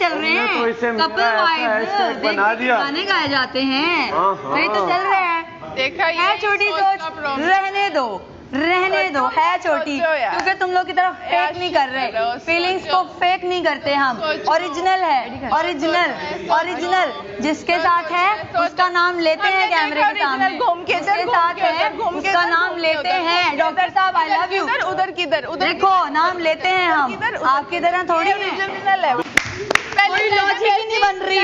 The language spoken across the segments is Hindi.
चल रहे हैं, कपल वाइब्स गाने गाए जाते हैं, वही तो चल रहे हैं। देखा है छोटी सोच, रहने दो है छोटी, क्योंकि तुम लोग की तरफ फेक नहीं कर रहे, फीलिंग्स को फेक नहीं करते हम, ओरिजिनल है, ओरिजिनल जिसके साथ है उसका नाम लेते हैं कैमरे के सामने, जिसके साथ है उसका नाम लेते हैं। डॉक्टर साहब आई लव यू। उधर किधर, देखो नाम लेते हैं हम, आपकी तरह थोड़ी है। कोई लॉजिक ही नहीं बन रही,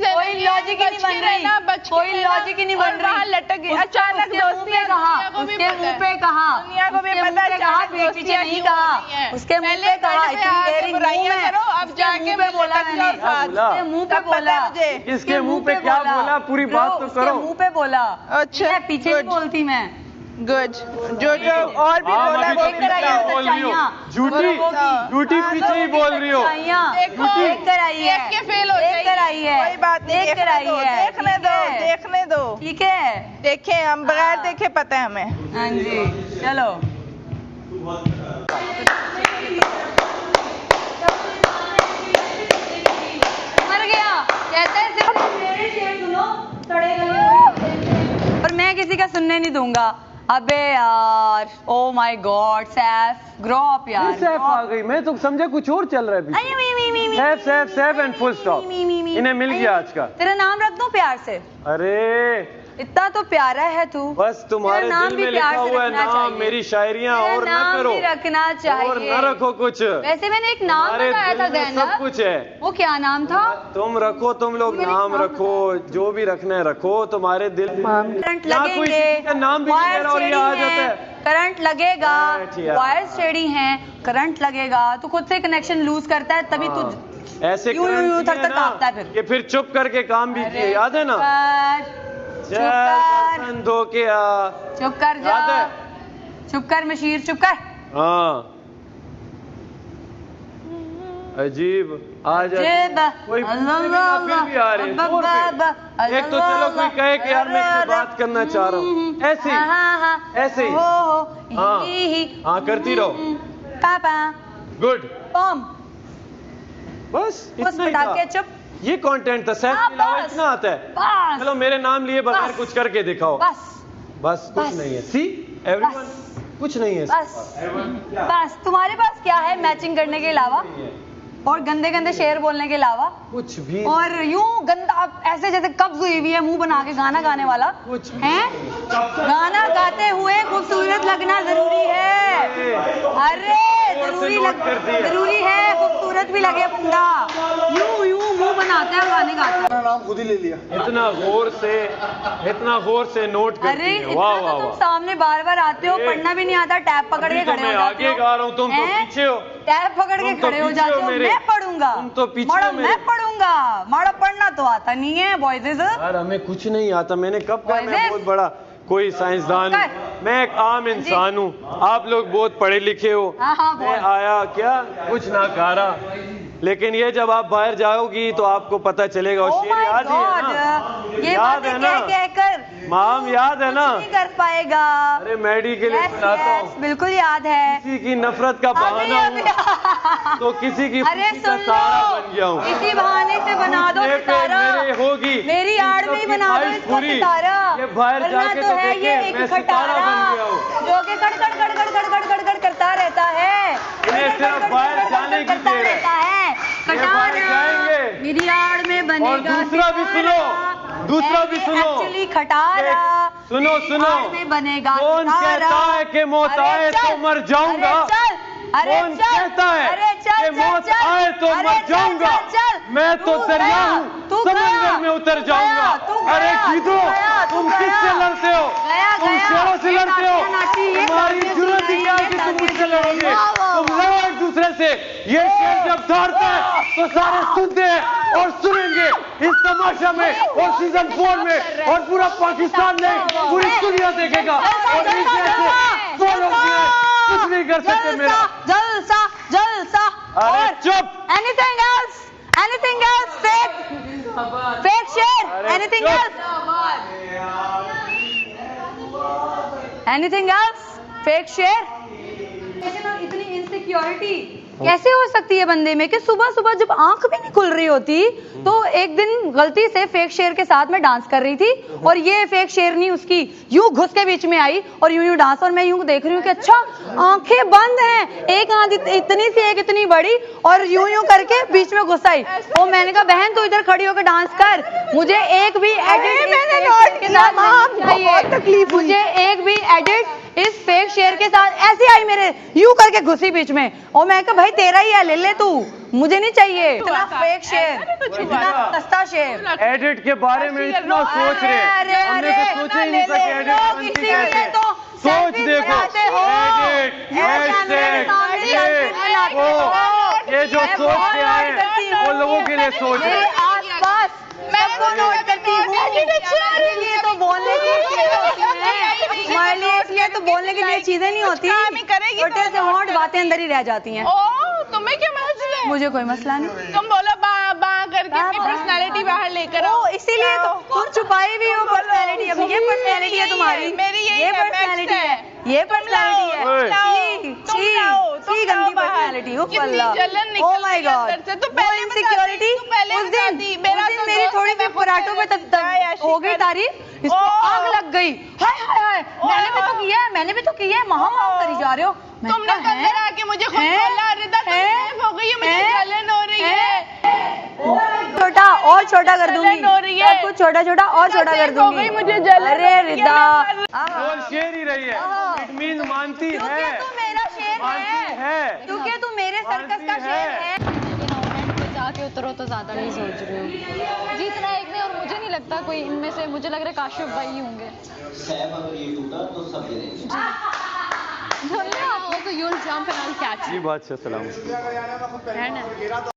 कोई लॉजिक ही नहीं बन रही, कोई लॉजिक ही नहीं बन रही। लटक गई अचानक, दोस्ती कहा, उसके मुंह पे कहा, दुनिया को भी पता है कहा, पीछे नहीं कहा, उसके मुंह पे कहा, इतनी देरी मुंह में, अब जाके पे बोला मैंने, उसके मुंह पे बोला, किसके मुंह पे क्या बोला, पूरी बात तो करो। मुंह पे बोला, अच्छा पीछे नहीं बोलती मैं। गुड, जो और भी बोला वो भी बोल रही हो, झूठी पीछे ही बोल रही हो, देख कर आई है, फेल हो जाएगी, कोई बात नहीं, देख कर आई है, देखने दो, ठीक है, देखे हम बगैर देखे पता है हमें। हाँ जी चलो। मर गया कहते हैं सिर्फ मेरे शेर सुनो, सड़े गले और मैं किसी का सुनने नहीं दूंगा। अबे यार, oh my God, Saif grow up यार। सैफ आ गई, मैं तो समझा कुछ और चल रहा है। सैफ एंड फुल स्टॉप, इन्हें मिल गया आज का। तेरा नाम रख दूं प्यार से? अरे इतना तो प्यारा है तू, बस तुम्हारे दिल में लिखा हुआ है नाम, मेरी शायरियाँ और ना करो, रखना चाहिए और ना रखो कुछ। वैसे मैंने एक नाम बताया था ज़ैनब, सब कुछ है, वो क्या नाम था? तुम रखो, तुम लोग नाम रखो, जो भी रखना है रखो, तुम्हारे दिल करंट लगेंगे, नाम भी और ये आ जाता है, करंट लगेगा, वायर स्टेडी है, करंट लगेगा, तू खुद से कनेक्शन लूज करता है तभी तू ऐसे फिर चुप करके काम भी किए, याद है ना? धो के चुप कर जा, चुप कर मशीर, चुप कर। हाँ अजीब आज कोई फिर भी आ रहे हैं। एक तो चलो कोई कहे कि यार मैं इससे बात करना चाह रहा हूँ, ऐसे ही हाँ करती रहो। पापा गुड, बस इतना ही था, चुप। ये कंटेंट था, सैफ के अलावा इतना आता है। चलो मेरे नाम लिए बगैर कुछ करके दिखाओ, बस कुछ नहीं है। सी एवरीवन, कुछ नहीं है बस तुम्हारे पास क्या है मैचिंग करने के अलावा और गंदे गंदे शेर बोलने के अलावा? कुछ भी। और यूं गंदा ऐसे जैसे कब्ज हुई हुई है मुंह बना के गाना गाने वाला है। गाना गाते हुए खूबसूरत लगना जरूरी है, अरे जरूरी है, खूबसूरत भी लगे बंदा। यूं यूं मुंह बनाता है गाने गाता है। नाम खुद ही ले लिया, इतना गौर से नोट करती अरे है। वाह वाह, तुम सामने बार बार आते हो, पढ़ना भी नहीं आता, टैब पकड़ के खड़े हो जाते हो। आगे गा रहा हूँ, तुम तो पीछे हो, टैब पकड़ के खड़े हो जाते हो। मैं पढ़ूंगा, तुम तो पीछे हो, मैं पढ़ूंगा, माड़ा पढ़ना तो आता नहीं है बॉयजेस। यार हमें कुछ नहीं आता, मैंने कब कहा मैं बहुत बड़ा कोई साइंसदान हूँ, मैं एक आम इंसान हूँ, आप लोग बहुत पढ़े लिखे हो। मैं आया क्या कुछ ना करा, लेकिन ये जब आप बाहर जाओगी तो आपको पता चलेगा। और शेर याद है ना? याद है ना माम, याद है ना? नहीं कर पाएगा। अरे मैडी के लिए सुनाता हूँ, बिल्कुल याद है। किसी की नफरत का बहाना हूँ तो किसी की अरे का सहारा बन गया हूँ। इसी बहाने से बना दो सितारा, होगी मेरी आड़ में बना दो इसको सितारा। ये बाहर जाके तो है ये एक खटारा जो कि कड़ कड़ कड़ कड़ कड़ कड़ कड़ कड़ करता रहता है, सिर्फ बाहर जाने की देर है, खटारा मेरी आड़ में बनेगा। और दूसरा भी सुनो, एक्चुअली खटारा सुनो में बनेगा। कौन कहता है कि मौत आए तो मर जाऊंगा? कौन कहता है कि मौत आए तो मर जाऊंगा? मैं तो दरिया हूँ, समंदर में उतर जाऊंगा। अरे कीदो, तुम किससे लड़ते हो? तुम शेरों से लड़ते हो? तुम्हारी जरूरत ही क्या है कि तुम मुझसे लड़ोगे? तुम लड़ो एक दूसरे से। ये शेर जब दौड़ता है तो सारे सुनते हैं और सुनेंगे इस तमाशा में और सीजन 4 में, और पूरा पाकिस्तान नहीं पूरी दुनिया देखेगा। और इस ऐसे फॉलो किए कुछ नहीं कर सकते मेरा। जलसा अरे चुप, anything else fake share, anything else fake share। इतनी इनसिक्योरिटी कैसे हो सकती है बंदे में कि सुबह सुबह जब आंख भी नहीं खुल रही होती तो एक दिन गलती से फेक शेर के साथ मैं डांस कर रही थी और ये फेक शेरनी उसकी यूं घुस के बीच में आई और यूं डांस, और मैं यूं देख रही हूँ कि अच्छा आंखें बंद हैं, एक आंख इतनी सी एक इतनी बड़ी और यूं करके बीच में घुस आई। और मैंने कहा बहन तू इधर खड़ी होकर डांस कर, मुझे एक भी एडिट के साथ चाहिए, मुझे एक भी एडिट इस फेक शेर के साथ। ऐसी आई मेरे यूं करके घुसी बीच में और मैं कहा भाई तेरा ही है, ले ले तू, मुझे नहीं चाहिए इतना फेक शेर, इतना सस्ता शेर। एडिट के बारे में इतना सोच रहे हैं, हमने तो सोच ही नहीं सके एडिट बनती कैसे। सोच देखो, एडिट, हैशटैग, ये जो सोच के आए वो लोगों के लिए सोच रहे हैं। आसपास मैं नोट करती हूँ, इसलिए तो बोलने की चीजें होती हैं, हमारे लिए इसलिए तो बोलने के लिए चीजें नहीं होती, छोटे से होंठ बातें अंदर ही रह जाती हैं। तुम्हें क्या मसला है? मुझे कोई मसला नहीं। तुम बोलो बा बा करके अपनी पर्सनालिटी बाहर लेकर आओ, इसीलिए तो तुम छुपाई भी हो पर्सनालिटी। अब ये पर्सनालिटी है तुम्हारी, मेरी ये पर्सनालिटी है, ये पर्सनालिटी है, छी गंदी पर्सनालिटी। ओह माय गॉड, वो इनसिक्योरिटी उस दिन मेरी थोड़ी सी पराठों पे तक हो गई तारीफ, इसको आग लग गई। हाय हाय हाय, मैंने भी तो किया है, मैंने भी तो किया है, महा करी जा रहे हो। तुमने अंदर आके मुझे खुद बोला रिदा तुम हो गई है, मुझे जलन हो रही है। छोटा और छोटा कर दूंगी, सब कुछ छोटा छोटा और छोटा कर दूंगी, मुझे जलन। अरे रिदा बोल शेर ही रही है, इट मीन मानती है, क्योंकि तू मेरा शेर है, क्योंकि तू मेरे सर्कस का शेर है। पे जाके उतरो तो ज्यादा नहीं सोच रही हूँ, जीतना एक ने, और मुझे नहीं लगता कोई इनमें से, मुझे लग रहा है काशिफ भाई ही होंगे। अगर ये टूटा तो सब गिरेंगे। So you'll jump and I'll catch you. जी बादशाह सलाम। है ना?